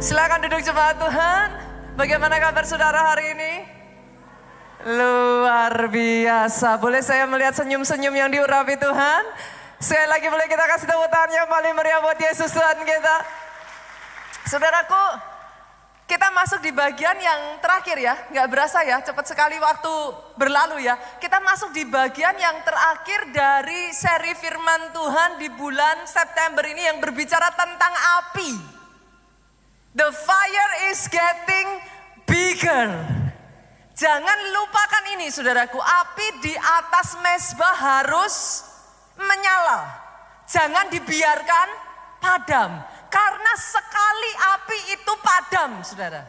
Silakan duduk jemaat Tuhan. Bagaimana kabar saudara hari ini? Luar biasa. Boleh saya melihat senyum-senyum yang diurapi Tuhan? Sekali lagi boleh kita kasih tepuk tangan yang paling meriah buat Yesus Tuhan kita. Saudaraku, kita masuk di bagian yang terakhir ya. Gak berasa ya, cepat sekali waktu berlalu ya. Kita masuk di bagian yang terakhir dari seri firman Tuhan di bulan September ini yang berbicara tentang api. The fire is getting bigger. Jangan lupakan ini saudaraku, api di atas mezbah harus menyala. Jangan dibiarkan padam. Karena sekali api itu padam, saudara.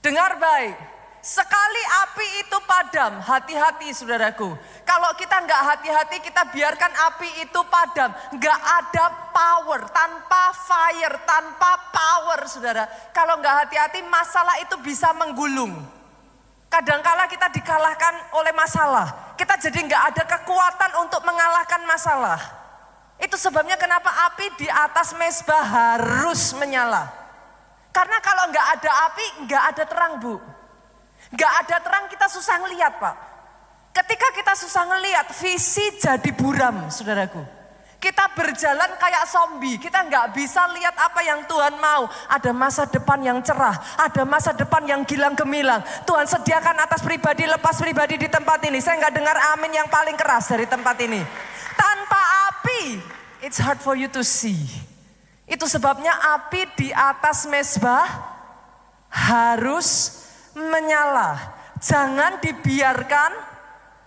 Dengar baik, sekali api itu padam, hati-hati saudaraku. Kalau kita nggak hati-hati, kita biarkan api itu padam. Nggak ada power, tanpa fire, tanpa power saudara. Kalau nggak hati-hati, masalah itu bisa menggulung. Kadangkala kita dikalahkan oleh masalah. Kita jadi nggak ada kekuatan untuk mengalahkan masalah. Itu sebabnya kenapa api di atas mezbah harus menyala. Karena kalau nggak ada api, nggak ada terang bu. Nggak ada terang kita susah ngelihat pak. Ketika kita susah ngelihat, visi jadi buram saudaraku. Kita berjalan kayak zombie, kita nggak bisa lihat apa yang Tuhan mau. Ada masa depan yang cerah, ada masa depan yang gilang gemilang. Tuhan sediakan atas pribadi, lepas pribadi di tempat ini. Saya nggak dengar amin yang paling keras dari tempat ini. Tanpa api, it's hard for you to see. Itu sebabnya api di atas mezbah harus menyala. Jangan dibiarkan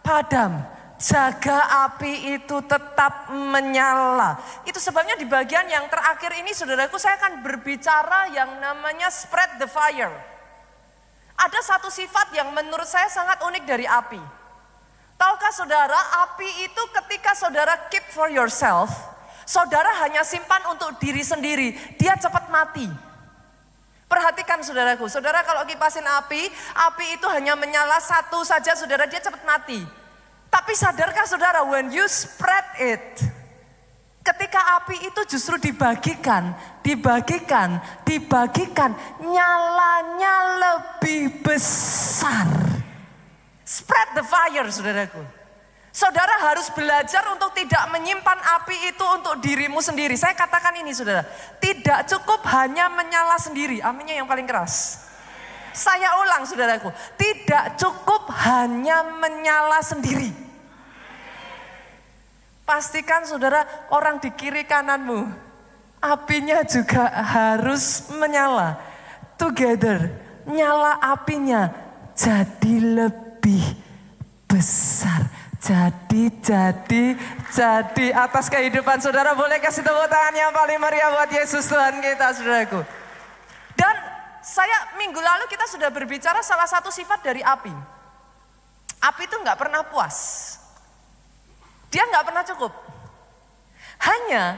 padam. Jaga api itu tetap menyala. Itu sebabnya di bagian yang terakhir ini saudaraku, saya akan berbicara yang namanya spread the fire. Ada satu sifat yang menurut saya sangat unik dari api. Tahukah saudara, api itu ketika saudara keep for yourself, saudara hanya simpan untuk diri sendiri, dia cepat mati. Perhatikan saudaraku, saudara kalau kipasin api itu hanya menyala satu saja saudara, dia cepat mati. Tapi sadarkah saudara, when you spread it, ketika api itu justru dibagikan, nyalanya lebih besar. Spread the fire saudaraku. Saudara harus belajar untuk tidak menyimpan api itu untuk dirimu sendiri. Saya katakan ini saudara, tidak cukup hanya menyala sendiri. Aminnya yang paling keras. Saya ulang saudaraku, tidak cukup hanya menyala sendiri. Pastikan saudara orang di kiri kananmu, apinya juga harus menyala. Together, nyala apinya jadi lebih besar. Jadi atas kehidupan saudara, boleh kasih tepuk tangan yang paling meriah buat Yesus Tuhan kita saudaraku. Dan saya minggu lalu kita sudah berbicara salah satu sifat dari api. Api itu nggak pernah puas. Dia nggak pernah cukup. Hanya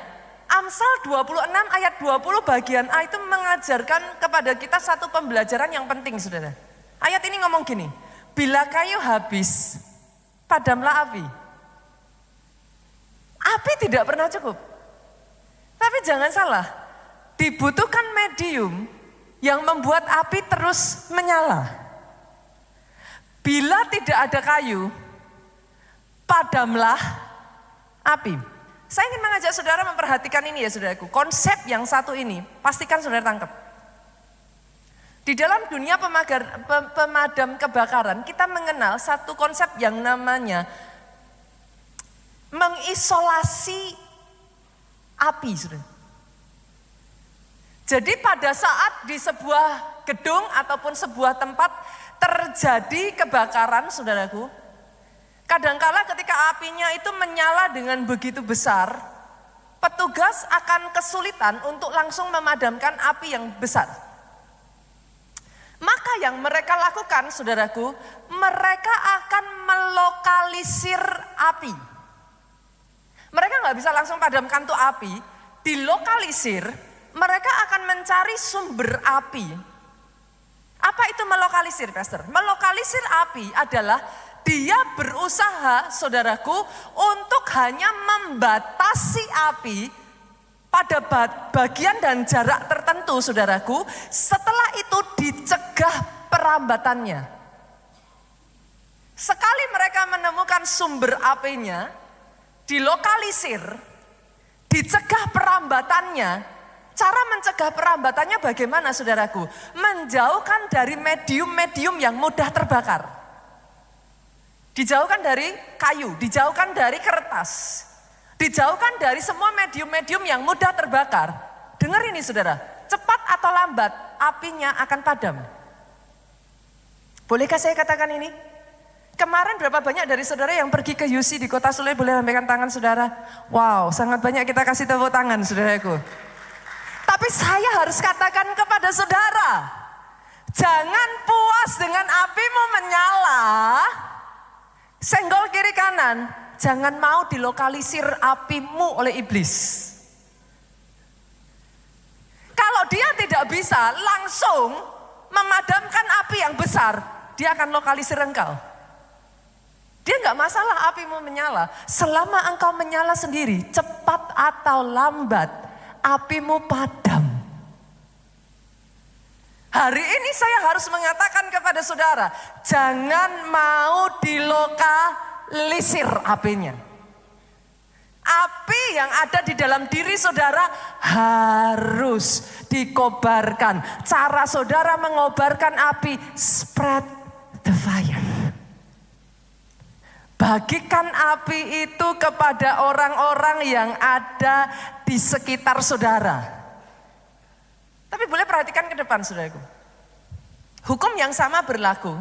Amsal 26 ayat 20 bagian A itu mengajarkan kepada kita satu pembelajaran yang penting saudara. Ayat ini ngomong gini, bila kayu habis, padamlah api. Api tidak pernah cukup. Tapi jangan salah, dibutuhkan medium yang membuat api terus menyala. Bila tidak ada kayu, padamlah api. Saya ingin mengajak saudara memperhatikan ini ya saudaraku. Konsep yang satu ini, pastikan saudara tangkap. Di dalam dunia pemadam kebakaran, kita mengenal satu konsep yang namanya mengisolasi api saudara. Jadi pada saat di sebuah gedung ataupun sebuah tempat terjadi kebakaran saudaraku, kadangkala ketika apinya itu menyala dengan begitu besar, petugas akan kesulitan untuk langsung memadamkan api yang besar. Maka yang mereka lakukan saudaraku, mereka akan melokalisir api. Mereka nggak bisa langsung padamkan tuh api, dilokalisir. Mereka akan mencari sumber api. Apa itu melokalisir, Pastor? Melokalisir api adalah dia berusaha, saudaraku, untuk hanya membatasi api pada bagian dan jarak tertentu saudaraku, setelah itu dicegah perambatannya. Sekali mereka menemukan sumber apinya, dilokalisir, dicegah perambatannya. Cara mencegah perambatannya bagaimana saudaraku? Menjauhkan dari medium-medium yang mudah terbakar. Dijauhkan dari kayu, dijauhkan dari kertas, dijauhkan dari semua medium-medium yang mudah terbakar. Dengar ini saudara, cepat atau lambat apinya akan padam. Bolehkah saya katakan ini? Kemarin berapa banyak dari saudara yang pergi ke UC di Kota Sule, boleh lambaikan tangan saudara? Wow, sangat banyak, kita kasih tepuk tangan saudaraku. Tapi saya harus katakan kepada saudara, jangan puas dengan apimu menyala, senggol kiri kanan, jangan mau dilokalisir apimu oleh iblis. Kalau dia tidak bisa langsung memadamkan api yang besar, dia akan lokalisir engkau. Dia nggak masalah apimu menyala, selama engkau menyala sendiri, cepat atau lambat, apimu padam. Hari ini saya harus mengatakan kepada saudara, jangan mau dilokalisir apinya. Api yang ada di dalam diri saudara harus dikobarkan. Cara saudara mengobarkan api, spread the fire. Bagikan api itu kepada orang-orang yang ada di sekitar saudara. Tapi boleh perhatikan ke depan saudaraku. Hukum yang sama berlaku.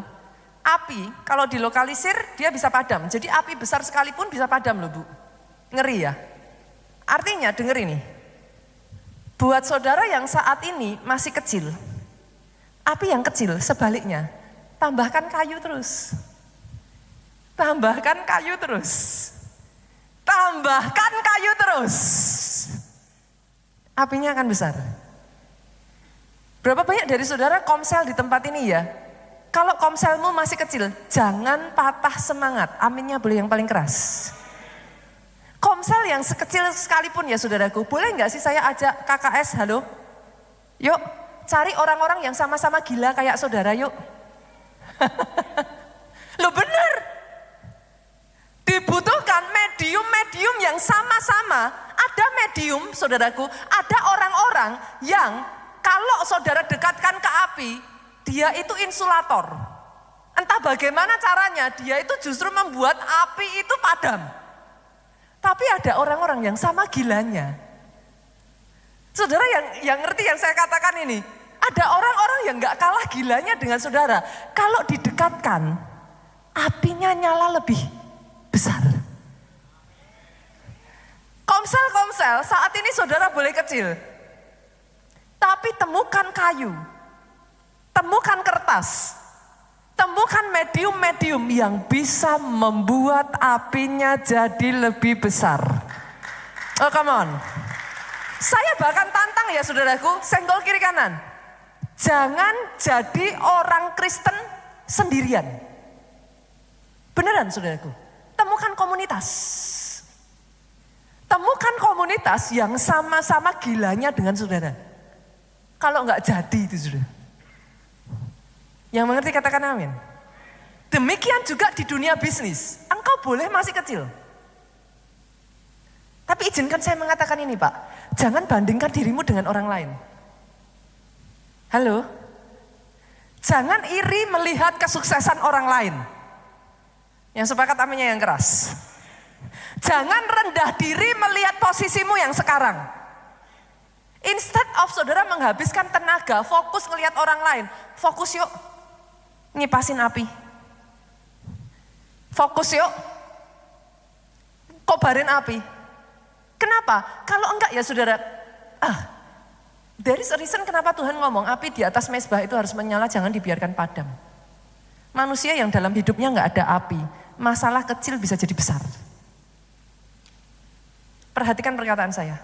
Api kalau dilokalisir dia bisa padam. Jadi api besar sekalipun bisa padam loh Bu. Ngeri ya. Artinya denger ini. Buat saudara yang saat ini masih kecil. Api yang kecil sebaliknya. Tambahkan kayu terus. Tambahkan kayu terus. Tambahkan kayu terus. Apinya akan besar. Berapa banyak dari saudara komsel di tempat ini ya? Kalau komselmu masih kecil, jangan patah semangat. Aminnya boleh yang paling keras. Komsel yang sekecil sekalipun ya saudaraku, boleh nggak sih saya ajak KKS, halo? Yuk, cari orang-orang yang sama-sama gila kayak saudara yuk. Loh bener. Dibutuhkan medium-medium yang sama-sama. Ada medium saudaraku, ada orang-orang yang kalau saudara dekatkan ke api, dia itu insulator. Entah bagaimana caranya, dia itu justru membuat api itu padam. Tapi ada orang-orang yang sama gilanya. Saudara yang ngerti yang saya katakan ini, ada orang-orang yang gak kalah gilanya dengan saudara. Kalau didekatkan, apinya nyala lebih besar. Komsel-komsel saat ini saudara boleh kecil. Tapi temukan kayu, temukan kertas, temukan medium-medium yang bisa membuat apinya jadi lebih besar. Oh come on. Saya bahkan tantang ya saudaraku, senggol kiri kanan. Jangan jadi orang Kristen sendirian. Beneran saudaraku, temukan komunitas. Temukan komunitas yang sama-sama gilanya dengan saudara. Kalau enggak jadi itu sudah. Yang mengerti katakan amin. Demikian juga di dunia bisnis. Engkau boleh masih kecil. Tapi izinkan saya mengatakan ini Pak. Jangan bandingkan dirimu dengan orang lain. Halo? Jangan iri melihat kesuksesan orang lain. Yang sepakat aminnya yang keras. Jangan rendah diri melihat posisimu yang sekarang. Instead of saudara menghabiskan tenaga, fokus ngelihat orang lain. Fokus yuk, ngipasin api. Fokus yuk, kobarin api. Kenapa? Kalau enggak ya saudara, there is a reason kenapa Tuhan ngomong api di atas mezbah itu harus menyala, jangan dibiarkan padam. Manusia yang dalam hidupnya enggak ada api, masalah kecil bisa jadi besar. Perhatikan perkataan saya.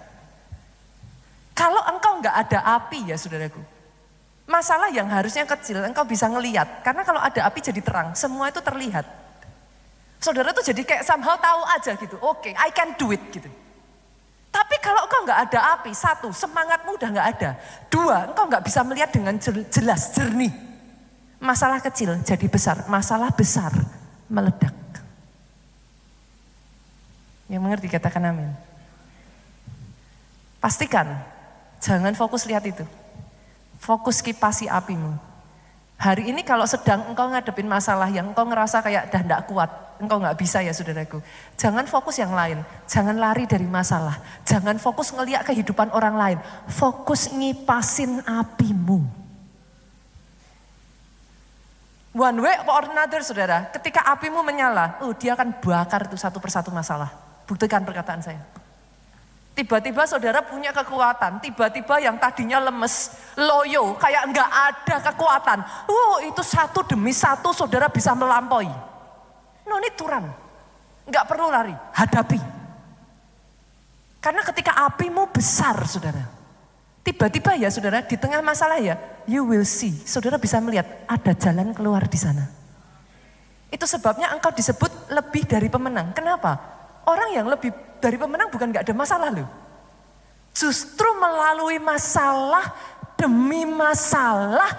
Kalau engkau enggak ada api ya saudaraku, masalah yang harusnya kecil engkau bisa ngelihat. Karena kalau ada api jadi terang, semua itu terlihat. Saudara tuh jadi kayak somehow tahu aja gitu, oke, I can do it gitu. Tapi kalau engkau nggak ada api, satu, semangatmu udah nggak ada. Dua, engkau nggak bisa melihat dengan jelas, jernih. Masalah kecil jadi besar, masalah besar meledak. Yang mengerti katakan amin. Pastikan, jangan fokus lihat itu. Fokus kipasi apimu. Hari ini kalau sedang engkau ngadepin masalah yang engkau ngerasa kayak dah nggak kuat, engkau nggak bisa ya saudaraku. Jangan fokus yang lain, jangan lari dari masalah. Jangan fokus ngeliat kehidupan orang lain. Fokus ngipasin apimu. One way or another saudara, ketika apimu menyala, dia akan bakar itu satu persatu masalah. Buktikan perkataan saya. Tiba-tiba saudara punya kekuatan, tiba-tiba yang tadinya lemes, loyo, kayak enggak ada kekuatan. Itu satu demi satu saudara bisa melampaui. No need to run. Enggak perlu lari, hadapi. Karena ketika apimu besar saudara, tiba-tiba ya saudara di tengah masalah ya, you will see, saudara bisa melihat ada jalan keluar di sana. Itu sebabnya engkau disebut lebih dari pemenang. Kenapa? Orang yang lebih dari pemenang bukan gak ada masalah loh. Justru melalui masalah demi masalah,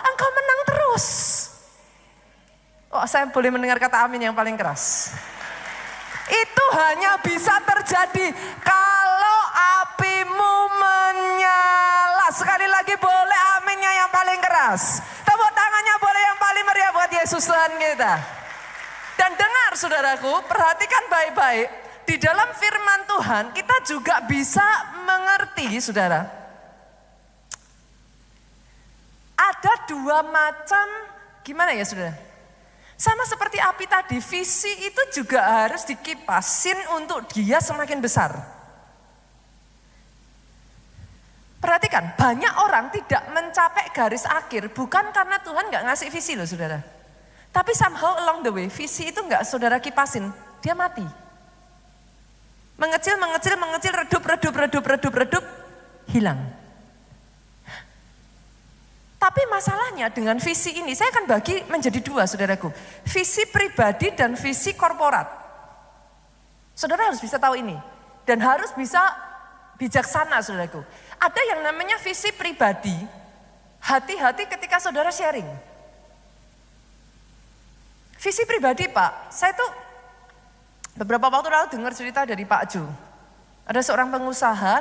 engkau menang terus. Saya boleh mendengar kata amin yang paling keras. Itu hanya bisa terjadi kalau apimu menyala. Sekali lagi boleh aminnya yang paling keras. Tepuk tangannya boleh yang paling meriah buat Yesus Tuhan kita. Dan dengar saudaraku, perhatikan baik-baik. Di dalam firman Tuhan kita juga bisa mengerti saudara. Ada dua macam, gimana ya saudara? Sama seperti api tadi, visi itu juga harus dikipasin untuk dia semakin besar. Perhatikan, banyak orang tidak mencapai garis akhir bukan karena Tuhan gak ngasih visi loh saudara. Tapi somehow along the way, visi itu enggak saudara kipasin, dia mati. Mengecil, redup, hilang. Tapi masalahnya dengan visi ini, saya akan bagi menjadi dua saudaraku. Visi pribadi dan visi korporat. Saudara harus bisa tahu ini. Dan harus bisa bijaksana saudaraku. Ada yang namanya visi pribadi, hati-hati ketika saudara sharing. Visi pribadi Pak, saya tuh beberapa waktu lalu dengar cerita dari Pak Ju. Ada seorang pengusaha,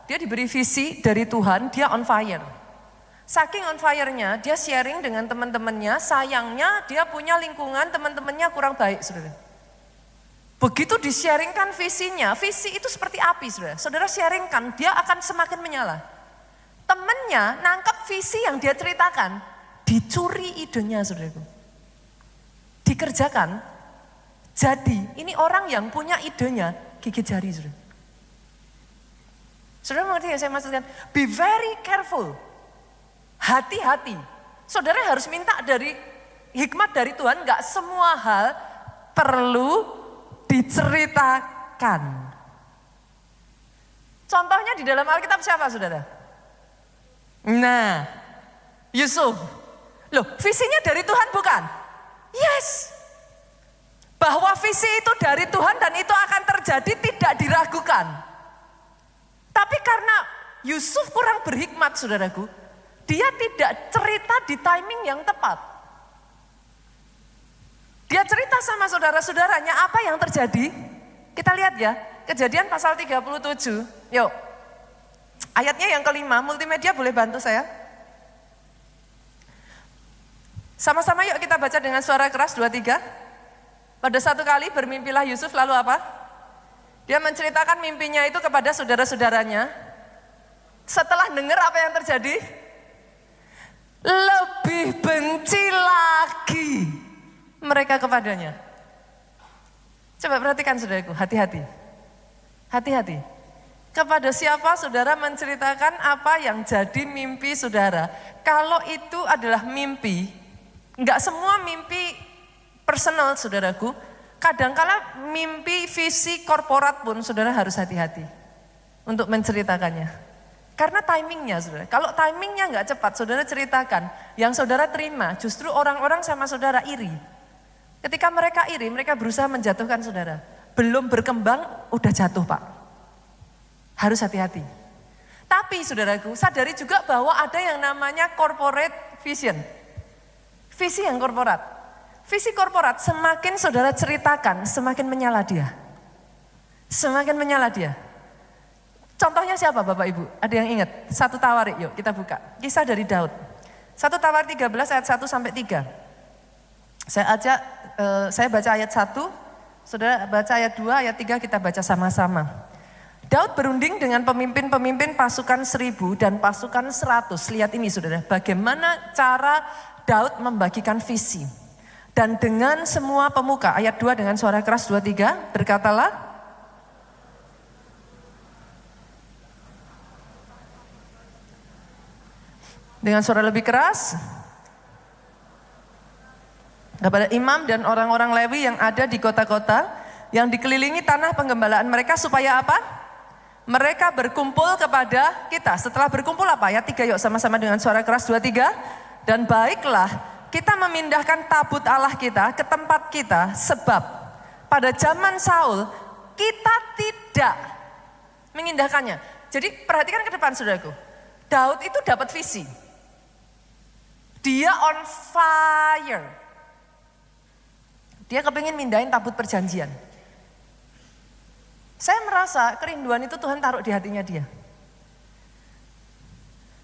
dia diberi visi dari Tuhan, dia on fire. Saking on fire-nya, dia sharing dengan teman-temannya, sayangnya dia punya lingkungan teman-temannya kurang baik saudara. Begitu di-sharingkan visinya, visi itu seperti api saudara. Saudara sharingkan, dia akan semakin menyala. Temennya nangkep visi yang dia ceritakan, dicuri idenya saudaraku. Dikerjakan, jadi ini orang yang punya idenya gigit jari saudara. Saudara mengerti yang saya maksudkan? Be very careful, hati-hati. Saudara harus minta dari hikmat dari Tuhan, gak semua hal perlu diceritakan. Contohnya di dalam Alkitab siapa saudara? Nah, Yusuf. Loh, visinya dari Tuhan bukan? Yes, bahwa visi itu dari Tuhan dan itu akan terjadi tidak diragukan. Tapi karena Yusuf kurang berhikmat saudaraku, dia tidak cerita di timing yang tepat. Dia cerita sama saudara-saudaranya apa yang terjadi. Kita lihat ya, Kejadian pasal 37. Yuk, ayatnya yang kelima, multimedia boleh bantu saya? Sama-sama yuk kita baca dengan suara keras, 2, 3. Pada satu kali bermimpilah Yusuf, lalu apa? Dia menceritakan mimpinya itu kepada saudara-saudaranya. Setelah dengar apa yang terjadi? Lebih benci lagi mereka kepadanya. Coba perhatikan saudaraku, hati-hati. Hati-hati. Kepada siapa saudara menceritakan apa yang jadi mimpi saudara. Kalau itu adalah mimpi, enggak semua mimpi personal saudaraku. Kadangkala mimpi visi korporat pun saudara harus hati-hati untuk menceritakannya. Karena timingnya saudara. Kalau timingnya enggak cepat saudara ceritakan, yang saudara terima justru orang-orang sama saudara iri. Ketika mereka iri, mereka berusaha menjatuhkan saudara. Belum berkembang, udah jatuh Pak. Harus hati-hati. Tapi saudaraku, sadari juga bahwa ada yang namanya corporate vision. Visi yang korporat. Visi korporat semakin saudara ceritakan, semakin menyala dia. Semakin menyala dia. Contohnya siapa Bapak Ibu? Ada yang ingat? 1 Tawarik, yuk kita buka. Kisah dari Daud. 1 Tawarik 13 ayat 1 sampai 3. Saya baca ayat 1, saudara baca ayat 2, ayat 3 kita baca sama-sama. Daud berunding dengan pemimpin-pemimpin pasukan 1000 dan pasukan 100. Lihat ini saudara, bagaimana cara Daud membagikan visi. Dan dengan semua pemuka, ayat 2 dengan suara keras 2, 3, berkatalah, dengan suara lebih keras, kepada imam dan orang-orang Lewi yang ada di kota-kota, yang dikelilingi tanah penggembalaan mereka supaya apa? Mereka berkumpul kepada kita. Setelah berkumpul apa? Ayat 3 yuk sama-sama dengan suara keras 2, 3. Dan baiklah kita memindahkan tabut Allah kita ke tempat kita, sebab pada zaman Saul kita tidak mengindahkannya. Jadi perhatikan ke depan saudaraku. Daud itu dapat visi. Dia on fire. Dia kepingin mindahin tabut perjanjian. Saya merasa kerinduan itu Tuhan taruh di hatinya dia.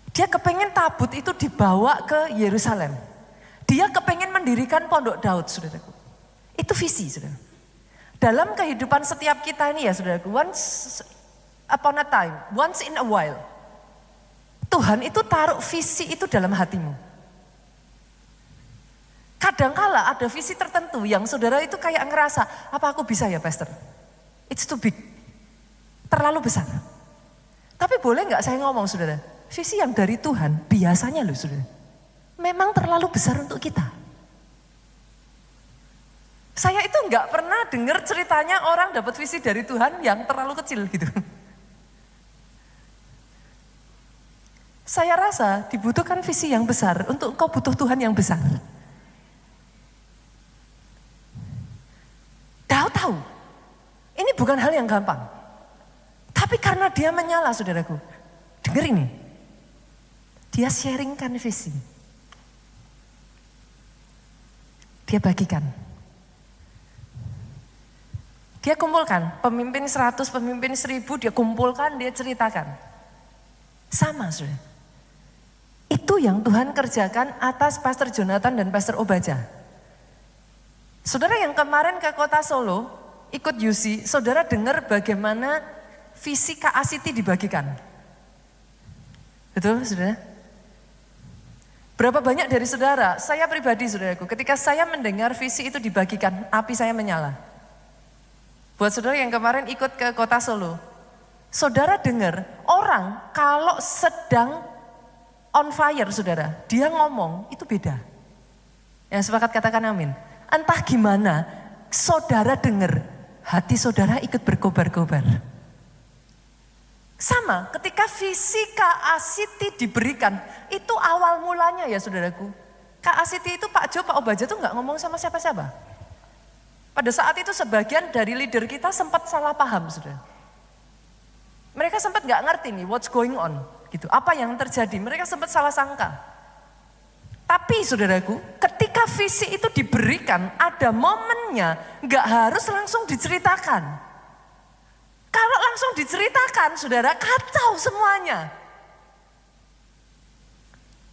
Dia kepingin tabut itu dibawa ke Yerusalem. Dia kepingin mendirikan pondok Daud, saudaraku. Itu visi, saudara. Dalam kehidupan setiap kita ini ya, saudaraku, once upon a time, once in a while, Tuhan itu taruh visi itu dalam hatimu. Kadangkala ada visi tertentu yang saudara itu kayak ngerasa, apa aku bisa ya pastor? It's too big, terlalu besar. Tapi boleh nggak saya ngomong saudara, visi yang dari Tuhan biasanya loh saudara, memang terlalu besar untuk kita. Saya itu nggak pernah dengar ceritanya orang dapat visi dari Tuhan yang terlalu kecil gitu. Saya rasa dibutuhkan visi yang besar untuk engkau butuh Tuhan yang besar. Daud tahu, ini bukan hal yang gampang. Tapi karena dia menyala saudaraku, dengar ini. Dia sharingkan visi. Dia bagikan. Dia kumpulkan, pemimpin 100, pemimpin 1000, dia kumpulkan, dia ceritakan. Sama saudara. Itu yang Tuhan kerjakan atas Pastor Jonathan dan Pastor Obaja. Saudara yang kemarin ke kota Solo, ikut UC, saudara dengar bagaimana visi KA-City dibagikan. Betul saudara? Berapa banyak dari saudara, saya pribadi saudaraku, ketika saya mendengar visi itu dibagikan, api saya menyala. Buat saudara yang kemarin ikut ke kota Solo, saudara dengar orang kalau sedang on fire saudara, dia ngomong itu beda. Yang sepakat katakan amin. Entah gimana, saudara dengar, hati saudara ikut berkobar-kobar. Sama, ketika visi KA-City diberikan, itu awal mulanya ya saudaraku. KA-City itu Pak Jo, Pak Obaja tuh gak ngomong sama siapa-siapa. Pada saat itu sebagian dari leader kita sempat salah paham saudara. Mereka sempat gak ngerti nih what's going on gitu. Apa yang terjadi, mereka sempat salah sangka. Tapi saudaraku, ketika visi itu diberikan, ada momennya, gak harus langsung diceritakan. Kalau langsung diceritakan, saudara, kacau semuanya.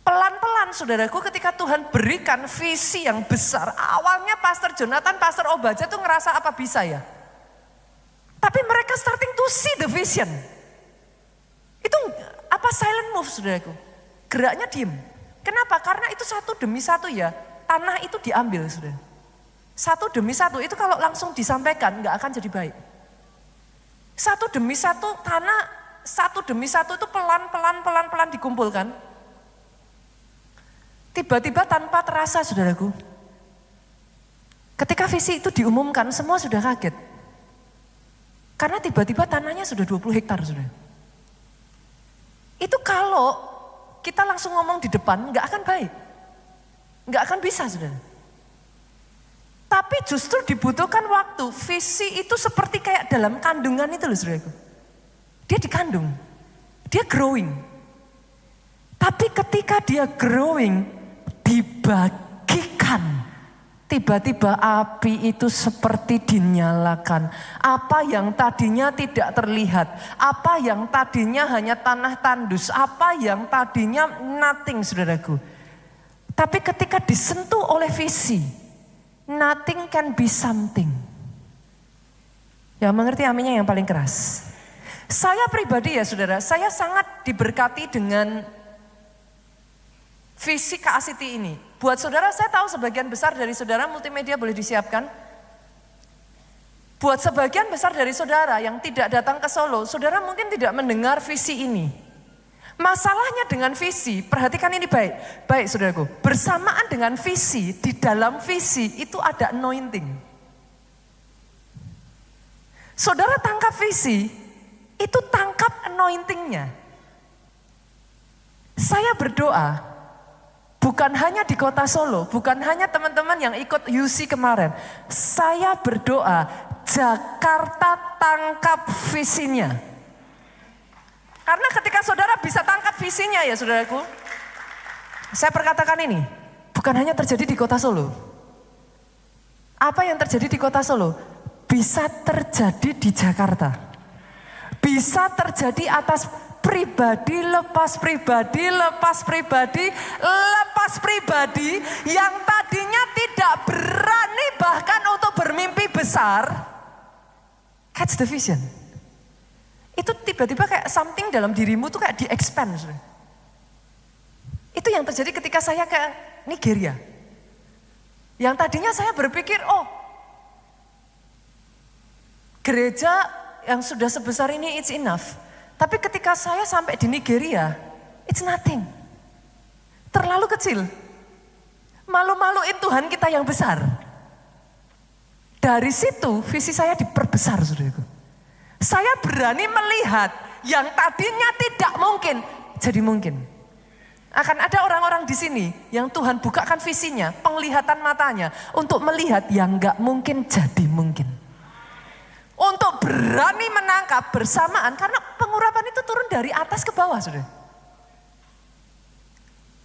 Pelan-pelan saudaraku, ketika Tuhan berikan visi yang besar, awalnya Pastor Jonathan, Pastor Obaja tuh ngerasa apa bisa ya. Tapi mereka starting to see the vision. Itu apa silent move saudaraku, geraknya diem. Kenapa? Karena itu satu demi satu ya, tanah itu diambil saudara. Satu demi satu itu kalau langsung disampaikan nggak akan jadi baik. Satu demi satu tanah, satu demi satu itu pelan-pelan dikumpulkan. Tiba-tiba tanpa terasa saudaraku, ketika visi itu diumumkan semua sudah kaget. Karena tiba-tiba tanahnya sudah 20 hektar saudara. Itu kalau kita langsung ngomong di depan, nggak akan baik. Nggak akan bisa, saudara. Tapi justru dibutuhkan waktu. Visi itu seperti kayak dalam kandungan itu loh, saudaraku. dia dikandung, dia growing. Tapi ketika dia growing, dibagikan. Tiba-tiba api itu seperti dinyalakan. Apa yang tadinya tidak terlihat, apa yang tadinya hanya tanah tandus, apa yang tadinya nothing, saudaraku. Tapi ketika disentuh oleh visi, nothing can be something. Ya, mengerti aminnya yang paling keras. Saya pribadi ya saudara, saya sangat diberkati dengan visi KACT ini. Buat saudara, saya tahu sebagian besar dari saudara multimedia boleh disiapkan. Buat sebagian besar dari saudara yang tidak datang ke Solo, saudara mungkin tidak mendengar visi ini. Masalahnya dengan visi, perhatikan ini baik. Baik saudaraku, bersamaan dengan visi, di dalam visi itu ada anointing. Saudara tangkap visi, itu tangkap anointingnya. Saya berdoa, bukan hanya di kota Solo, bukan hanya teman-teman yang ikut UC kemarin. Saya berdoa, Jakarta tangkap visinya. Karena ketika saudara bisa tangkap visinya ya saudaraku. Saya perkatakan ini, bukan hanya terjadi di kota Solo. Apa yang terjadi di kota Solo, bisa terjadi di Jakarta. Bisa terjadi atas pribadi, lepas pribadi, lepas pribadi, lepas pribadi yang tadinya tidak berani bahkan untuk bermimpi besar. Catch the vision. Itu tiba-tiba kayak something dalam dirimu tuh kayak di-expand. Itu yang terjadi ketika saya ke Nigeria. Yang tadinya saya berpikir, oh gereja yang sudah sebesar ini it's enough. Tapi ketika saya sampai di Nigeria, it's nothing. Terlalu kecil. Malu-maluin Tuhan kita yang besar. Dari situ visi saya diperbesar, saudaraku. Saya berani melihat yang tadinya tidak mungkin, jadi mungkin. Akan ada orang-orang di sini yang Tuhan bukakan visinya, penglihatan matanya, untuk melihat yang gak mungkin jadi mungkin. Untuk berani menangkap bersamaan, karena pengurapan itu turun dari atas ke bawah, saudara.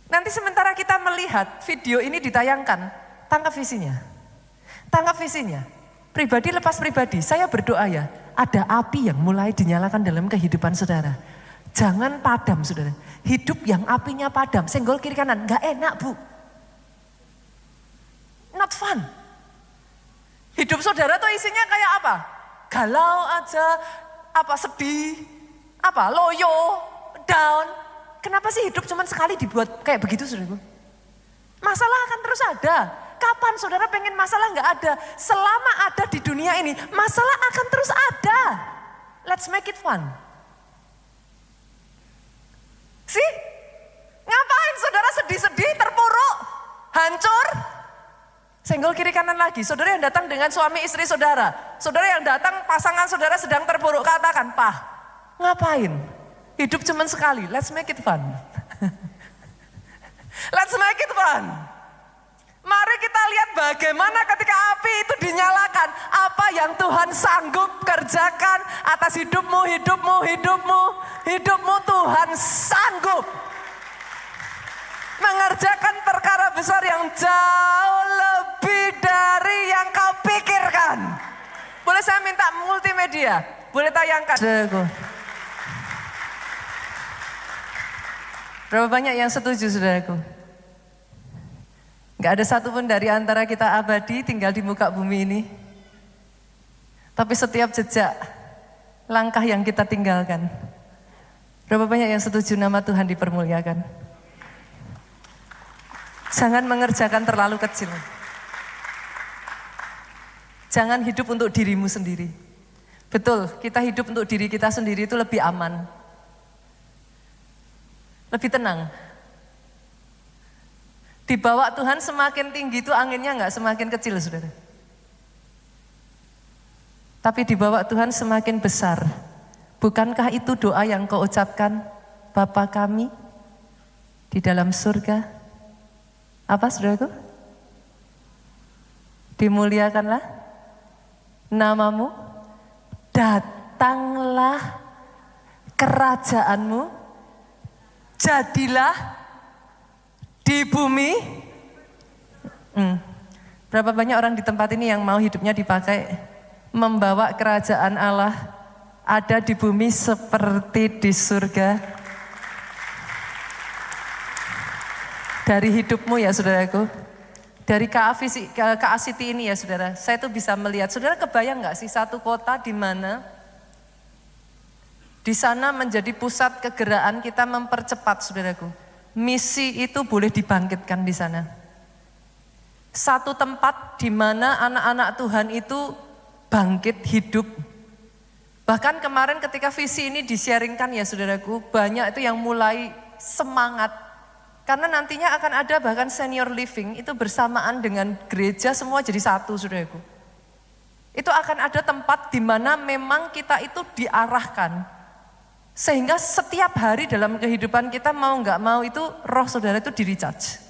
Nanti sementara kita melihat video ini ditayangkan, tangkap visinya. Tangkap visinya. Pribadi lepas pribadi, saya berdoa ya, ada api yang mulai dinyalakan dalam kehidupan saudara. Jangan padam, saudara. Hidup yang apinya padam, senggol kiri kanan, gak enak bu. Not fun. Hidup saudara tuh isinya kayak apa? Galau aja, apa sedih, apa loyo, down. Kenapa sih hidup cuma sekali dibuat kayak begitu, saudaraku? Masalah akan terus ada. Kapan saudara pengen masalah nggak ada? Selama ada di dunia ini, masalah akan terus ada. Let's make it fun. See? Ngapain saudara sedih-sedih, terpuruk, hancur? Senggol kiri kanan lagi, saudara yang datang dengan suami istri saudara. Saudara yang datang pasangan saudara sedang terpuruk, katakan, "Pah, ngapain? Hidup cuma sekali, let's make it fun." Let's make it fun. Mari kita lihat bagaimana ketika api itu dinyalakan. Apa yang Tuhan sanggup kerjakan atas hidupmu, hidupmu Tuhan sanggup. Mengerjakan perkara besar yang jauh lebih dari yang kau pikirkan. Boleh saya minta multimedia? Boleh tayangkan? Berapa banyak yang setuju, saudaraku? Gak ada satupun dari antara kita abadi tinggal di muka bumi ini. Tapi setiap jejak, langkah yang kita tinggalkan. Berapa banyak yang setuju nama Tuhan dipermuliakan? Jangan mengerjakan terlalu kecil. Jangan hidup untuk dirimu sendiri. Betul, kita hidup untuk diri kita sendiri itu lebih aman. Lebih tenang. Di bawah Tuhan semakin tinggi itu anginnya nggak semakin kecil, saudara. Tapi di bawah Tuhan semakin besar. Bukankah itu doa yang kau ucapkan, Bapa kami di dalam surga? Apa, saudaraku? Dimuliakanlah namamu, datanglah kerajaanmu jadilah di bumi. Berapa banyak orang di tempat ini yang mau hidupnya dipakai membawa kerajaan Allah ada di bumi seperti di surga. Dari hidupmu ya saudaraku, dari KACT ini ya saudara, saya tuh bisa melihat, saudara kebayang gak sih satu kota di mana di sana menjadi pusat kegeraan kita mempercepat saudaraku. Misi itu boleh dibangkitkan di sana. Satu tempat di mana anak-anak Tuhan itu bangkit hidup. Bahkan kemarin ketika visi ini di-sharingkan ya saudaraku, banyak itu yang mulai semangat. Karena nantinya akan ada bahkan senior living itu bersamaan dengan gereja semua jadi satu saudaraku. Itu akan ada tempat di mana memang kita itu diarahkan. Sehingga setiap hari dalam kehidupan kita mau nggak mau itu roh saudara itu di-recharge.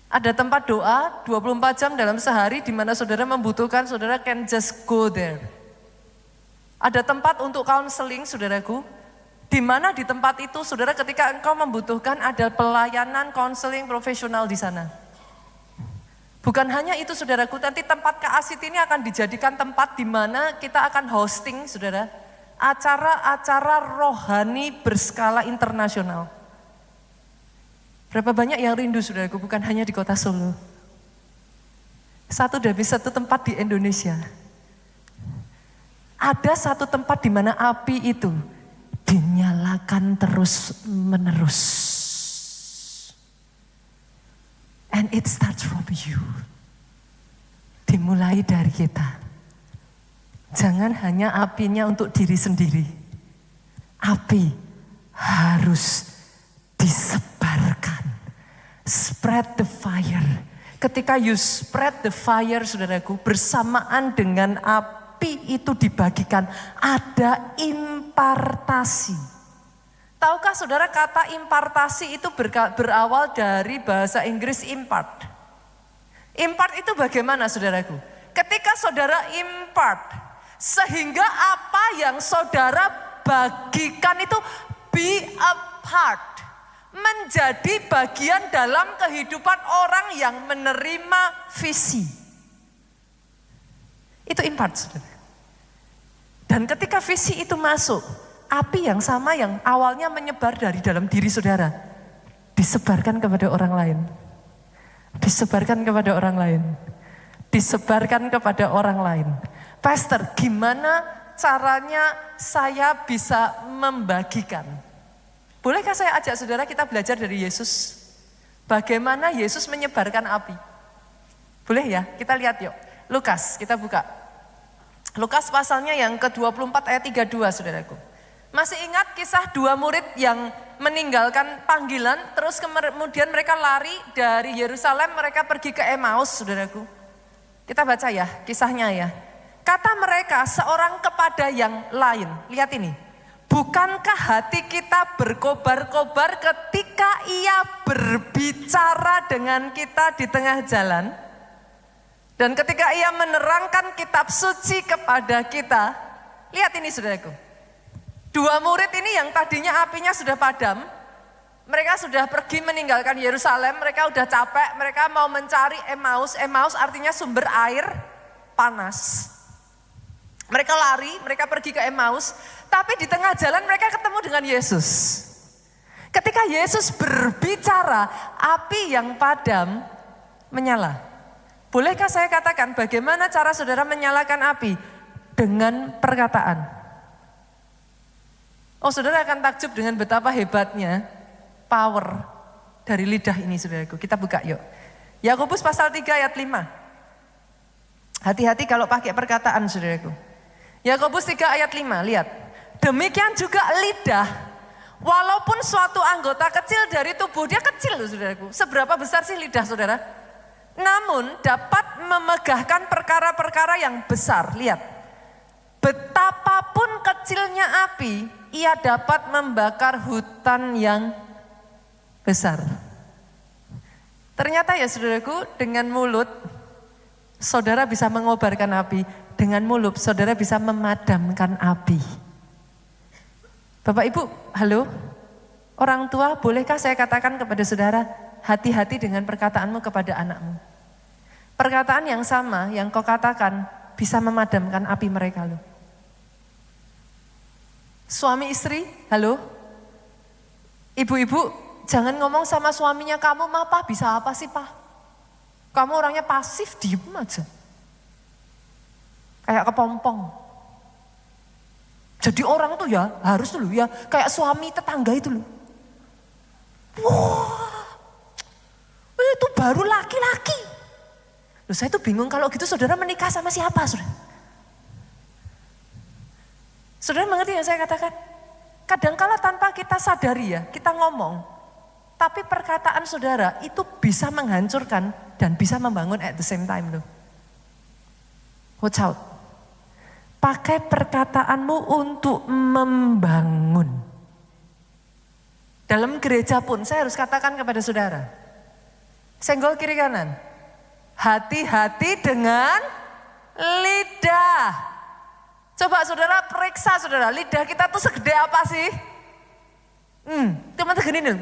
Ada tempat doa 24 jam dalam sehari di mana saudara membutuhkan, saudara can just go there. Ada tempat untuk counseling saudaraku, di mana di tempat itu saudara ketika engkau membutuhkan ada pelayanan counseling profesional di sana. Bukan hanya itu saudaraku, nanti tempat KACT ini akan dijadikan tempat di mana kita akan hosting saudara, acara-acara rohani berskala internasional. Berapa banyak yang rindu saudaraku, bukan hanya di kota Solo. Satu demi satu tempat di Indonesia. Ada satu tempat di mana api itu dinyalakan terus menerus. And it starts from you. Dimulai dari kita. Jangan hanya apinya untuk diri sendiri. Api harus disebarkan. Spread the fire. Ketika you spread the fire saudaraku, bersamaan dengan api itu dibagikan, ada impartasi. Tahukah saudara kata impartasi itu berawal dari bahasa Inggris impart. Impart itu bagaimana saudaraku? Ketika saudara impart, sehingga apa yang saudara bagikan itu be a part, menjadi bagian dalam kehidupan orang yang menerima visi. Itu impart saudara. Dan ketika visi itu masuk, api yang sama yang awalnya menyebar dari dalam diri saudara, disebarkan kepada orang lain. Disebarkan kepada orang lain. Disebarkan kepada orang lain. Pastor, gimana caranya saya bisa membagikan? Bolehkah saya ajak saudara kita belajar dari Yesus? Bagaimana Yesus menyebarkan api? Boleh ya? Kita lihat yuk. Lukas, kita buka. Lukas pasalnya yang ke-24 ayat 32 saudaraku. Masih ingat kisah dua murid yang meninggalkan panggilan, terus kemudian mereka lari dari Yerusalem, mereka pergi ke Emmaus saudaraku. Kita baca ya kisahnya ya. Kata mereka seorang kepada yang lain, lihat ini. Bukankah hati kita berkobar-kobar ketika ia berbicara dengan kita di tengah jalan? Dan ketika ia menerangkan kitab suci kepada kita, lihat ini saudaraku. Dua murid ini yang tadinya apinya sudah padam, mereka sudah pergi meninggalkan Yerusalem, mereka udah capek, mereka mau mencari Emmaus. Emmaus artinya sumber air panas. Mereka lari, mereka pergi ke Emmaus, tapi di tengah jalan mereka ketemu dengan Yesus. Ketika Yesus berbicara, api yang padam menyala. Bolehkah saya katakan bagaimana cara saudara menyalakan api? Dengan perkataan. Oh saudara akan takjub dengan betapa hebatnya power dari lidah ini saudaraku. Kita buka yuk. Yakobus pasal 3 ayat 5. Hati-hati kalau pakai perkataan saudaraku. Yakobus 3 ayat 5, lihat. Demikian juga lidah, walaupun suatu anggota kecil dari tubuh, dia kecil loh saudaraku. Seberapa besar sih lidah saudara? Namun dapat memegahkan perkara-perkara yang besar. Lihat, betapapun kecilnya api, ia dapat membakar hutan yang besar. Ternyata ya saudaraku, dengan mulut saudara bisa mengobarkan api. Dengan mulut saudara bisa memadamkan api. Bapak Ibu, halo? Orang tua, bolehkah saya katakan kepada saudara, hati-hati dengan perkataanmu kepada anakmu. Perkataan yang sama yang kau katakan bisa memadamkan api mereka loh. Suami istri, halo? Ibu-ibu, jangan ngomong sama suaminya, kamu mah Pak bisa apa sih Pak? Kamu orangnya pasif, diem aja. Kayak kepompong. Jadi orang tuh ya harus dulu ya kayak suami tetangga itu loh. Wah, itu baru laki-laki. Loh saya tuh bingung kalau gitu saudara menikah sama siapa saudara? Saudara mengerti yang saya katakan? Kadangkala tanpa kita sadari ya, kita ngomong. Tapi perkataan saudara itu bisa menghancurkan dan bisa membangun at the same time loh. Watch out. Pakai perkataanmu untuk membangun. Dalam gereja pun saya harus katakan kepada saudara. Senggol kiri kanan. Hati-hati dengan lidah. Coba saudara periksa saudara, lidah kita tuh segede apa sih? Cuma segini nih.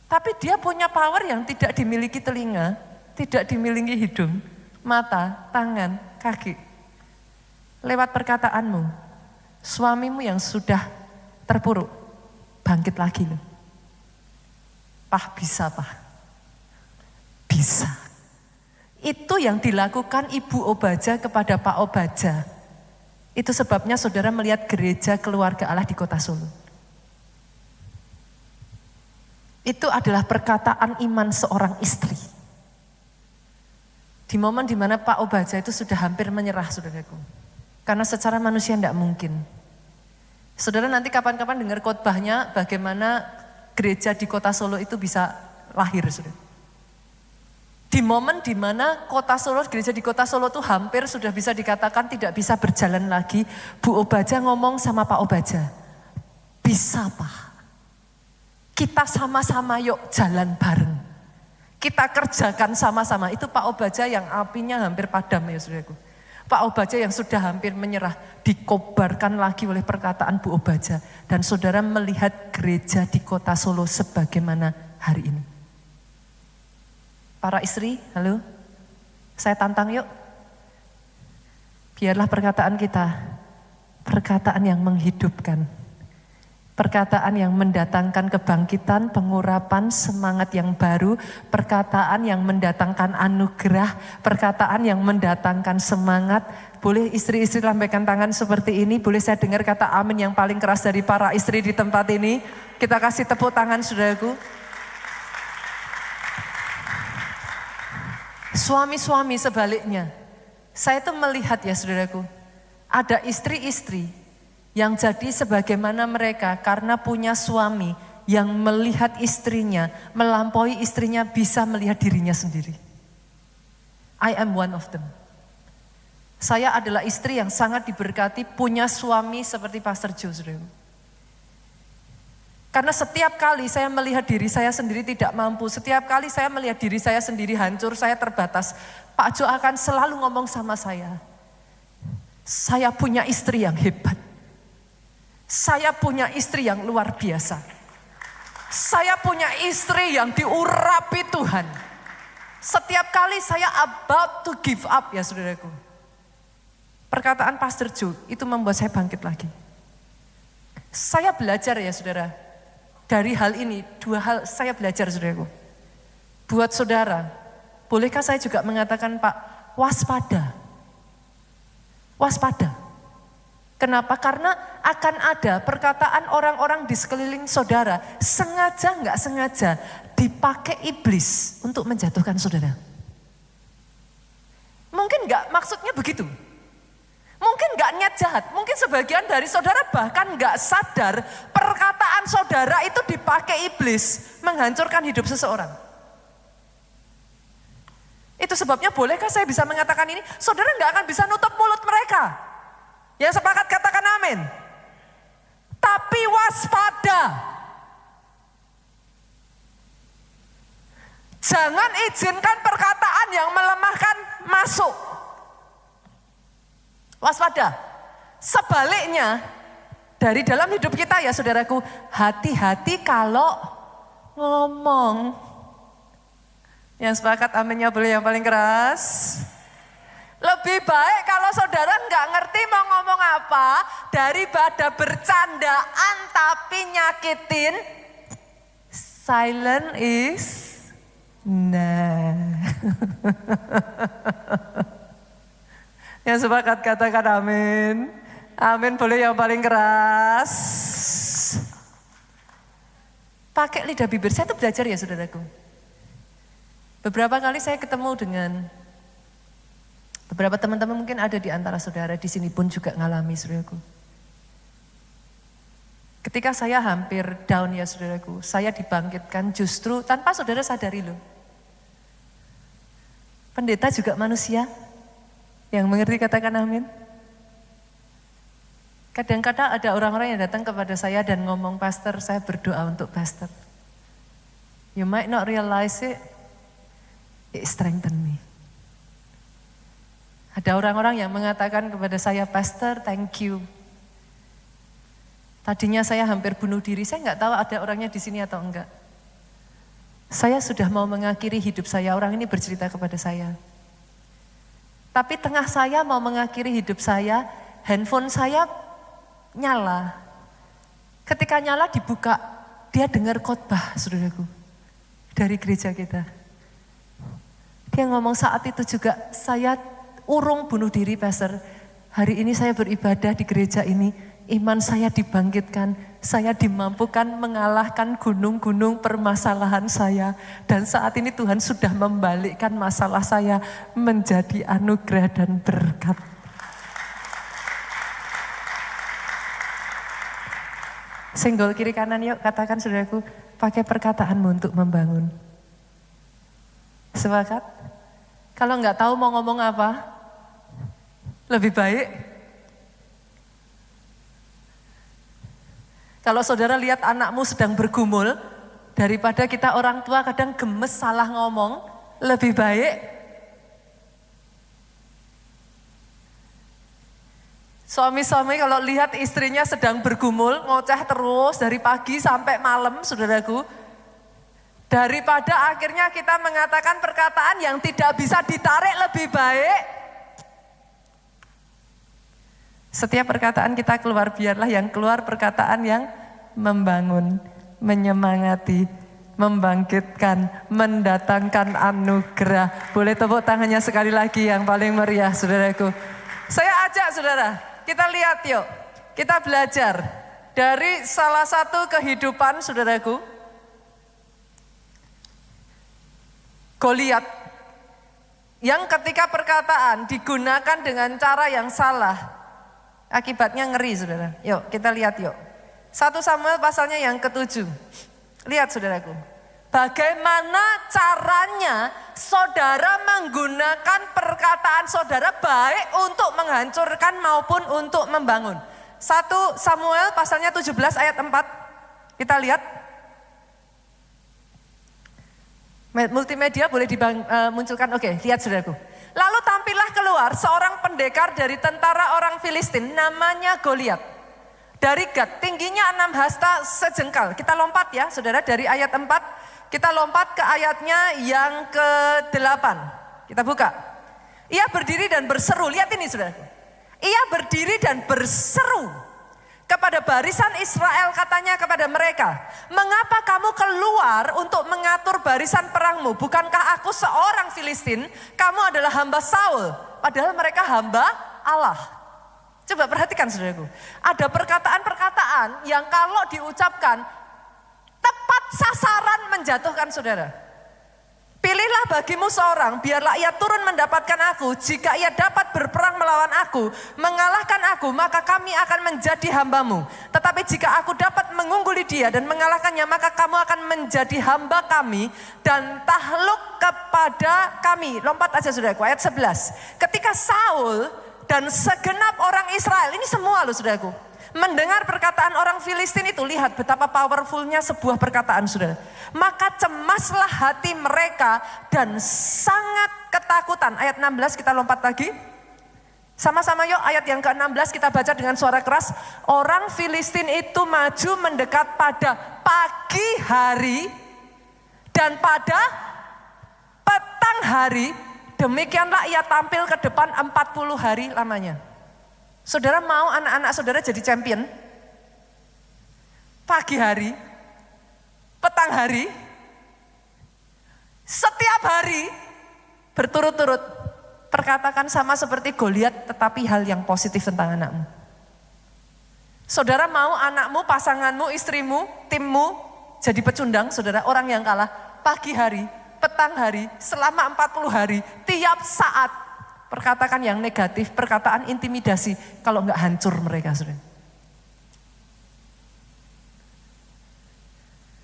Tapi dia punya power yang tidak dimiliki telinga, tidak dimiliki hidung, mata, tangan, kaki. Lewat perkataanmu, suamimu yang sudah terpuruk, bangkit lagi loh. Pah bisa Pak, bisa. Itu yang dilakukan Ibu Obaja kepada Pak Obaja. Itu sebabnya saudara melihat gereja keluarga Allah di kota Solo. Itu adalah perkataan iman seorang istri. Di momen dimana Pak Obaja itu sudah hampir menyerah saudaraku. Karena secara manusia tidak mungkin. Saudara nanti kapan-kapan dengar khotbahnya bagaimana gereja di kota Solo itu bisa lahir saudara. Di momen dimana kota Solo, gereja di kota Solo itu hampir sudah bisa dikatakan tidak bisa berjalan lagi. Bu Obaja ngomong sama Pak Obaja, bisa Pak, kita sama-sama yuk jalan bareng. Kita kerjakan sama-sama. Itu Pak Obaja yang apinya hampir padam ya saudaraku. Pak Obaja yang sudah hampir menyerah, dikobarkan lagi oleh perkataan Bu Obaja. Dan saudara melihat gereja di kota Solo sebagaimana hari ini. Para istri, halo, saya tantang yuk. Biarlah perkataan kita, perkataan yang menghidupkan. Perkataan yang mendatangkan kebangkitan, pengurapan, semangat yang baru. Perkataan yang mendatangkan anugerah, perkataan yang mendatangkan semangat. Boleh istri-istri lambaikan tangan seperti ini, boleh saya dengar kata amin yang paling keras dari para istri di tempat ini. Kita kasih tepuk tangan saudaraku. Suami-suami sebaliknya, saya tuh melihat ya saudaraku, ada istri-istri yang jadi sebagaimana mereka karena punya suami yang melihat istrinya, melampaui istrinya bisa melihat dirinya sendiri. I am one of them. Saya adalah istri yang sangat diberkati punya suami seperti Pastor Joe, saudaraku. Karena setiap kali saya melihat diri saya sendiri tidak mampu, setiap kali saya melihat diri saya sendiri hancur, saya terbatas, Pak Jo akan selalu ngomong sama saya punya istri yang hebat. Saya punya istri yang luar biasa. Saya punya istri yang diurapi Tuhan. Setiap kali saya about to give up ya saudaraku. Perkataan Pastor Joe itu membuat saya bangkit lagi. Saya belajar ya saudara. Dari hal ini, dua hal saya belajar saudaraku. Buat saudara, bolehkah saya juga mengatakan Pak, waspada. Waspada. Kenapa? Karena akan ada perkataan orang-orang di sekeliling saudara, sengaja nggak sengaja dipakai iblis untuk menjatuhkan saudara. Mungkin nggak maksudnya begitu. Mungkin nggak niat jahat, mungkin sebagian dari saudara bahkan nggak sadar perkataan saudara itu dipakai iblis menghancurkan hidup seseorang. Itu sebabnya bolehkah saya bisa mengatakan ini, saudara nggak akan bisa nutup mulut mereka. Yang sepakat katakan amin. Tapi waspada. Jangan izinkan perkataan yang melemahkan masuk. Waspada. Sebaliknya, dari dalam hidup kita ya saudaraku, hati-hati kalau ngomong. Yang sepakat aminnya boleh yang paling keras. Lebih baik kalau saudara nggak ngerti mau ngomong apa, daripada bercandaan tapi nyakitin, silent is nah. Yang sepakat katakan amin. Amin boleh yang paling keras. Pakai lidah bibir, saya tuh belajar ya saudaraku. Beberapa kali saya ketemu dengan beberapa teman-teman, mungkin ada di antara saudara di sini pun juga ngalami saudaraku. Ketika saya hampir down ya saudaraku, saya dibangkitkan justru tanpa saudara sadari loh. Pendeta juga manusia, yang mengerti katakan amin. Kadang-kadang ada orang-orang yang datang kepada saya dan ngomong, pastor saya berdoa untuk pastor. You might not realize it strengthen me. Ada orang-orang yang mengatakan kepada saya, pastor thank you. Tadinya saya hampir bunuh diri, saya nggak tahu ada orangnya di sini atau enggak. Saya sudah mau mengakhiri hidup saya, orang ini bercerita kepada saya. Tapi tengah saya mau mengakhiri hidup saya, handphone saya nyala. Ketika nyala dibuka, dia dengar khotbah saudaraku dari gereja kita. Dia ngomong saat itu juga saya urung bunuh diri pastor. Hari ini saya beribadah di gereja ini, iman saya dibangkitkan, saya dimampukan mengalahkan gunung-gunung permasalahan saya. Dan saat ini Tuhan sudah membalikkan masalah saya menjadi anugerah dan berkat. Senggol kiri kanan yuk, katakan saudaraku, pakai perkataanmu untuk membangun. Sepakat? Kalau nggak tahu mau ngomong apa, lebih baik. Kalau saudara lihat anakmu sedang bergumul, daripada kita orang tua kadang gemes salah ngomong, lebih baik. Suami-suami kalau lihat istrinya sedang bergumul, ngoceh terus dari pagi sampai malam, saudaraku. Daripada akhirnya kita mengatakan perkataan yang tidak bisa ditarik, lebih baik. Setiap perkataan kita keluar, biarlah yang keluar perkataan yang membangun, menyemangati, membangkitkan, mendatangkan anugerah. Boleh tepuk tangannya sekali lagi yang paling meriah, saudaraku. Saya ajak saudara, kita lihat yuk, kita belajar dari salah satu kehidupan saudaraku. Goliat, yang ketika perkataan digunakan dengan cara yang salah, akibatnya ngeri saudara. Yuk kita lihat yuk. 1 Samuel pasalnya yang ke-7. Lihat saudaraku. Bagaimana caranya saudara menggunakan perkataan saudara baik untuk menghancurkan maupun untuk membangun. 1 Samuel pasalnya 17 ayat 4. Kita lihat. Multimedia boleh dimunculkan. Oke, lihat saudaraku. Lalu tampillah keluar seorang pendekar dari tentara orang Filistin, namanya Goliat. Dari Gat, tingginya 6 hasta sejengkal. Kita lompat ya saudara, dari ayat 4. Kita lompat ke ayatnya yang ke-8. Kita buka. Ia berdiri dan berseru, lihat ini saudaraku. Ia berdiri dan berseru kepada barisan Israel, katanya kepada mereka, mengapa kamu keluar untuk mengatur barisan perangmu? Bukankah aku seorang Filistin? Kamu adalah hamba Saul. Padahal mereka hamba Allah. Coba perhatikan saudaraku. Ada perkataan-perkataan yang kalau diucapkan tepat sasaran menjatuhkan saudara. Pilihlah bagimu seorang, biarlah ia turun mendapatkan aku. Jika ia dapat berperang melawan aku, mengalahkan aku, maka kami akan menjadi hambamu. Tetapi jika aku dapat mengungguli dia dan mengalahkannya, maka kamu akan menjadi hamba kami dan takluk kepada kami. Lompat aja saudaraku, ayat 11. Ketika Saul dan segenap orang Israel, ini semua loh saudaraku, mendengar perkataan orang Filistin itu, lihat betapa powerfulnya sebuah perkataan saudara. Maka cemaslah hati mereka dan sangat ketakutan. Ayat 16 kita lompat lagi. Sama-sama yuk ayat yang ke-16 kita baca dengan suara keras. Orang Filistin itu maju mendekat pada pagi hari dan pada petang hari. Demikianlah ia tampil ke depan 40 hari lamanya. Saudara mau anak-anak saudara jadi champion? Pagi hari, petang hari, setiap hari berturut-turut. Perkatakan sama seperti Goliat, tetapi hal yang positif tentang anakmu. Saudara mau anakmu, pasanganmu, istrimu, timmu jadi pecundang, saudara, orang yang kalah pagi hari, petang hari, selama 40 hari, tiap saat perkatakan yang negatif, perkataan intimidasi, kalau enggak hancur mereka, saudara.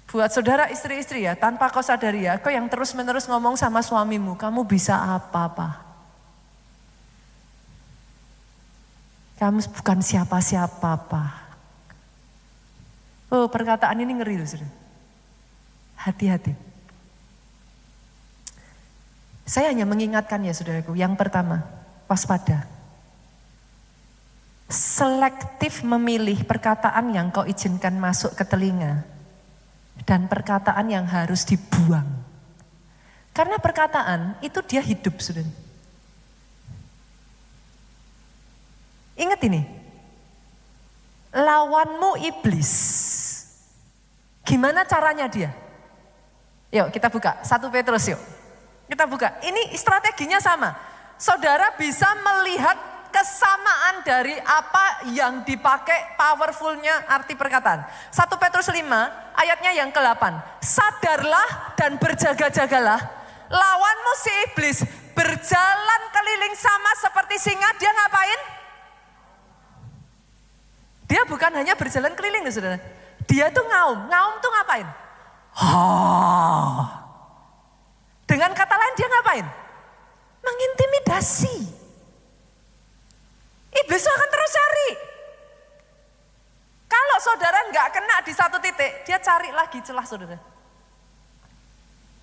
Buat saudara istri-istri ya, tanpa kau sadari ya, kau yang terus-menerus ngomong sama suamimu, kamu bisa apa-apa. Kamu bukan siapa-siapa, Pak. Oh, perkataan ini ngeri loh, saudara. Hati-hati. Saya hanya mengingatkan ya, saudaraku. Yang pertama, waspada. Selektif memilih perkataan yang kau izinkan masuk ke telinga. Dan perkataan yang harus dibuang. Karena perkataan itu dia hidup, saudara. Ingat ini, lawanmu iblis. Gimana caranya dia? Yuk kita buka, 1 Petrus yuk. Kita buka, ini strateginya sama. Saudara bisa melihat kesamaan dari apa yang dipakai powerfulnya arti perkataan. 1 Petrus 5 ayatnya yang ke-8. Sadarlah dan berjaga-jagalah. Lawanmu si iblis berjalan keliling sama seperti singa, dia ngapain? Dia bukan hanya berjalan keliling loh saudara. Dia tuh ngaum. Ngaum tuh ngapain? Dengan kata lain dia ngapain? Mengintimidasi. Iblis akan terus cari. Kalau saudara nggak kena di satu titik, dia cari lagi celah saudara.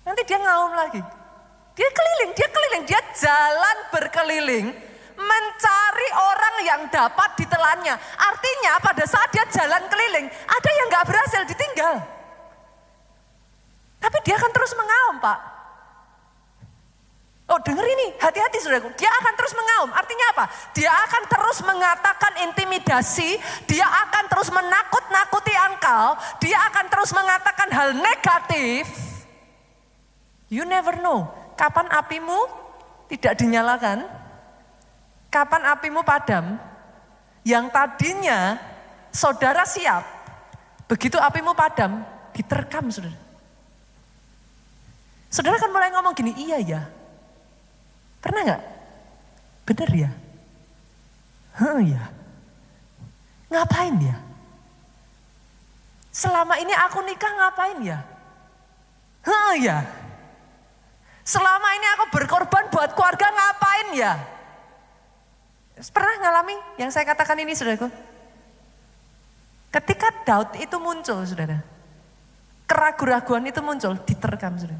Nanti dia ngaum lagi. Dia keliling, dia jalan berkeliling. Mencari orang yang dapat ditelannya. Artinya pada saat dia jalan keliling, ada yang gak berhasil ditinggal. Tapi dia akan terus mengaum, Pak. Oh denger ini, hati-hati saudaraku. Dia akan terus mengaum, artinya apa? Dia akan terus mengatakan intimidasi, dia akan terus menakut-nakuti engkau, dia akan terus mengatakan hal negatif. You never know, kapan apimu tidak dinyalakan? Kapan apimu padam? Yang tadinya saudara siap, begitu apimu padam, diterkam saudara. Saudara kan mulai ngomong gini, iya ya. Pernah gak? Bener ya? Ya. Ngapain ya? Selama ini aku nikah ngapain ya? Ya. Selama ini aku berkorban buat keluarga ngapain ya? Pernah ngalami yang saya katakan ini saudaraku? Ketika doubt itu muncul saudara, keraguan-raguan itu muncul, diterkam saudara.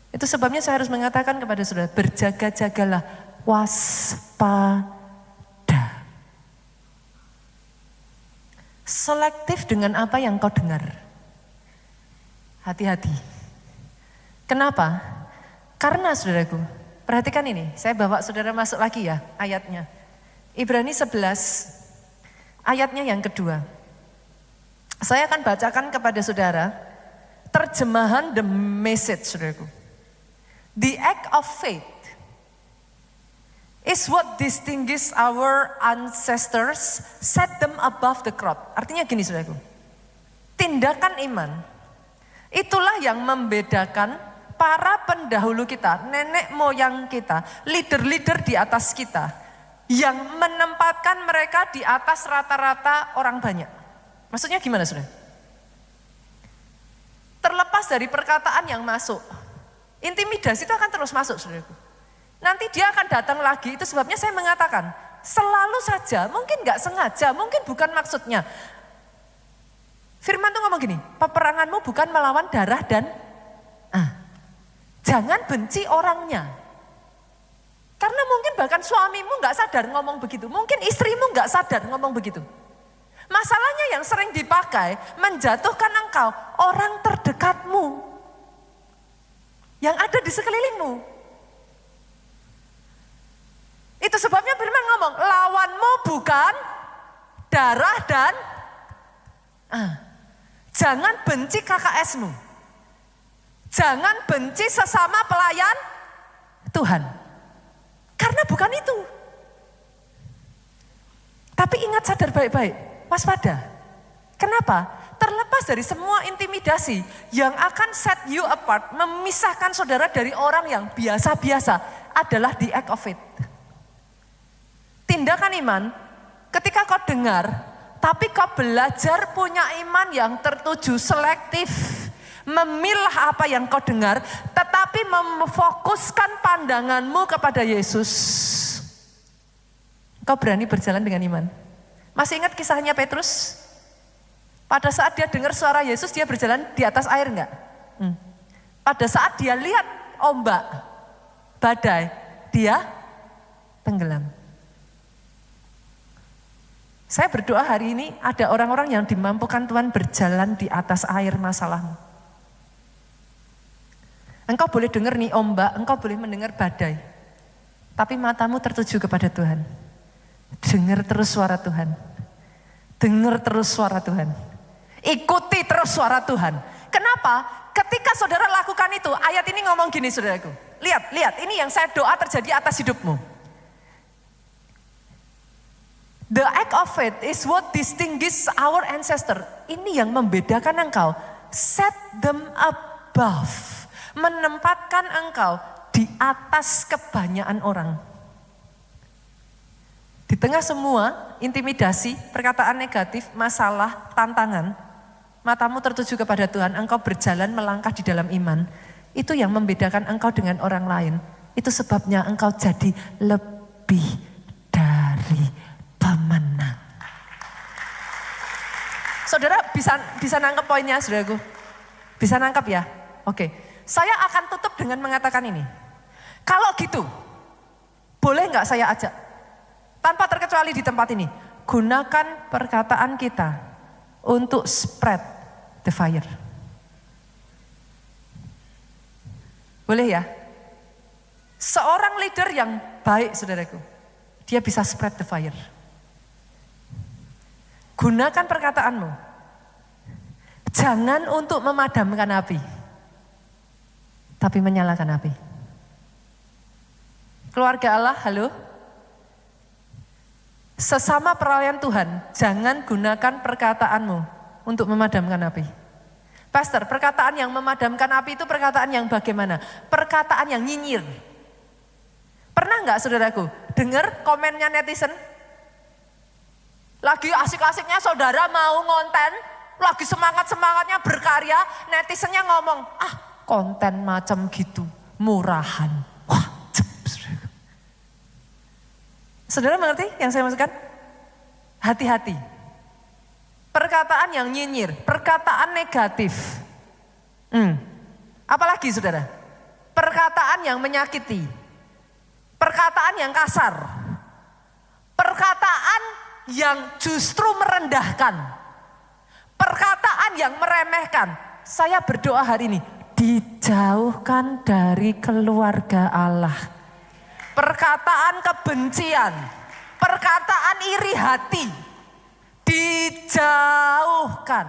Itu sebabnya saya harus mengatakan kepada saudara, berjaga-jagalah, waspada. Selektif dengan apa yang kau dengar. Hati-hati. Kenapa? Karena saudaraku, perhatikan ini, saya bawa saudara masuk lagi ya ayatnya. Ibrani 11 ayatnya yang kedua. Saya akan bacakan kepada saudara terjemahan The Message saudaraku. The act of faith is what distinguishes our ancestors, set them above the crowd. Artinya gini saudaraku, tindakan iman itulah yang membedakan para pendahulu kita, nenek moyang kita, leader-leader di atas kita, yang menempatkan mereka di atas rata-rata orang banyak. Maksudnya gimana saudara? Terlepas dari perkataan yang masuk, intimidasi itu akan terus masuk saudaraku. Nanti dia akan datang lagi, itu sebabnya saya mengatakan, selalu saja, mungkin gak sengaja, mungkin bukan maksudnya. Firman tuh ngomong gini, peperanganmu bukan melawan darah dan jangan benci orangnya. Karena mungkin bahkan suamimu nggak sadar ngomong begitu. Mungkin istrimu nggak sadar ngomong begitu. Masalahnya yang sering dipakai menjatuhkan engkau, orang terdekatmu. Yang ada di sekelilingmu. Itu sebabnya firman ngomong, lawanmu bukan darah dan jangan benci KKS-mu. Jangan benci sesama pelayan Tuhan. Karena bukan itu. Tapi ingat, sadar baik-baik, waspada. Kenapa? Terlepas dari semua intimidasi yang akan set you apart, memisahkan saudara dari orang yang biasa-biasa adalah the act of faith. Tindakan iman, ketika kau dengar, tapi kau belajar punya iman yang tertuju, selektif, memilah apa yang kau dengar, tetapi memfokuskan pandanganmu kepada Yesus. Kau berani berjalan dengan iman. Masih ingat kisahnya Petrus? Pada saat dia dengar suara Yesus, dia berjalan di atas air enggak? Pada saat dia lihat ombak, badai, dia tenggelam. Saya berdoa hari ini ada orang-orang yang dimampukan Tuhan berjalan di atas air masalahmu. Engkau boleh dengar nih ombak, engkau boleh mendengar badai. Tapi matamu tertuju kepada Tuhan. Dengar terus suara Tuhan. Dengar terus suara Tuhan. Ikuti terus suara Tuhan. Kenapa? Ketika saudara lakukan itu, ayat ini ngomong gini saudaraku. Lihat, ini yang saya doa terjadi atas hidupmu. The act of faith is what distinguishes our ancestor. Ini yang membedakan engkau. Set them above. Menempatkan engkau di atas kebanyakan orang. Di tengah semua intimidasi, perkataan negatif, masalah, tantangan, matamu tertuju kepada Tuhan, engkau berjalan melangkah di dalam iman. Itu yang membedakan engkau dengan orang lain. Itu sebabnya engkau jadi lebih dari pemenang. Saudara bisa nangkep poinnya, saudaraku? Bisa nangkep ya? Oke. Saya akan tutup dengan mengatakan ini. Kalau gitu, boleh nggak saya ajak? Tanpa terkecuali di tempat ini, gunakan perkataan kita untuk spread the fire. Boleh ya? Seorang leader yang baik, saudaraku, dia bisa spread the fire. Gunakan perkataanmu. Jangan untuk memadamkan api, tapi menyalakan api. Keluarga Allah, halo? Sesama perayaan Tuhan, jangan gunakan perkataanmu untuk memadamkan api. Pastor, perkataan yang memadamkan api itu perkataan yang bagaimana? Perkataan yang nyinyir. Pernah nggak saudaraku dengar komennya netizen? Lagi asik-asiknya saudara mau ngonten, lagi semangat-semangatnya berkarya, netizennya ngomong, konten macam gitu, murahan. Saudara mengerti yang saya maksudkan? Hati-hati. Perkataan yang nyinyir, perkataan negatif. Apalagi saudara? Perkataan yang menyakiti. Perkataan yang kasar. Perkataan yang justru merendahkan. Perkataan yang meremehkan. Saya berdoa hari ini, dijauhkan dari keluarga Allah. Perkataan kebencian, perkataan iri hati, dijauhkan.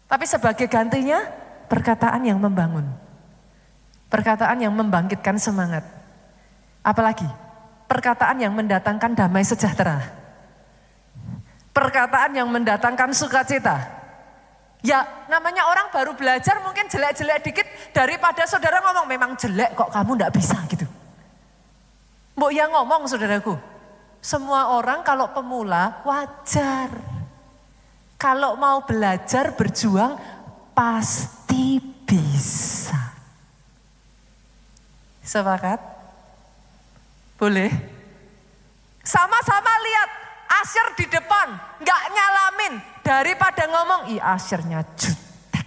Tapi sebagai gantinya, perkataan yang membangun. Perkataan yang membangkitkan semangat. Apalagi, perkataan yang mendatangkan damai sejahtera. Perkataan yang mendatangkan sukacita. Ya, namanya orang baru belajar mungkin jelek-jelek dikit, daripada saudara ngomong memang jelek kok kamu enggak bisa gitu. Mbok yang ngomong saudaraku, semua orang kalau pemula wajar. Kalau mau belajar berjuang pasti bisa. Sepakat? Boleh? Sama-sama lihat Asyir di depan, gak nyalamin. Daripada ngomong, Asyirnya jutek.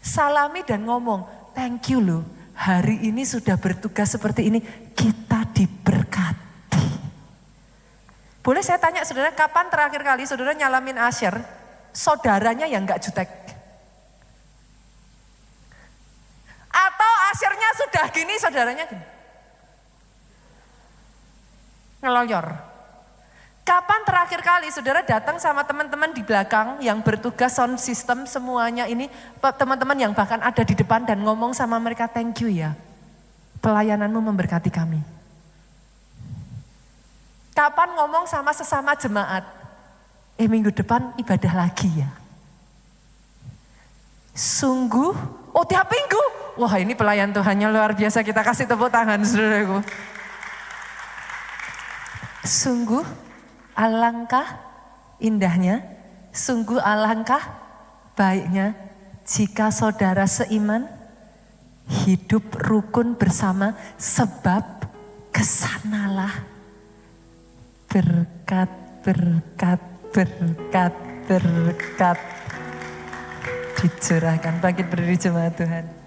Salami dan ngomong, thank you loh. hari ini sudah bertugas seperti ini, kita diberkati. Boleh saya tanya saudara, kapan terakhir kali saudara nyalamin asyir, saudaranya yang gak jutek? Atau asyirnya sudah gini, saudaranya gini? Ngeloyor. Kapan terakhir kali saudara datang sama teman-teman di belakang yang bertugas sound system semuanya ini, teman-teman yang bahkan ada di depan dan ngomong sama mereka, thank you ya, pelayananmu memberkati kami. Kapan ngomong sama sesama jemaat, minggu depan ibadah lagi ya. Sungguh, tiap minggu, wah ini pelayan Tuhannya luar biasa, kita kasih tepuk tangan saudaraku. Sungguh alangkah indahnya, sungguh alangkah baiknya jika saudara seiman hidup rukun bersama, sebab kesanalah berkat, berkat, berkat, berkat dicurahkan. Bangkit berdiri jemaat Tuhan.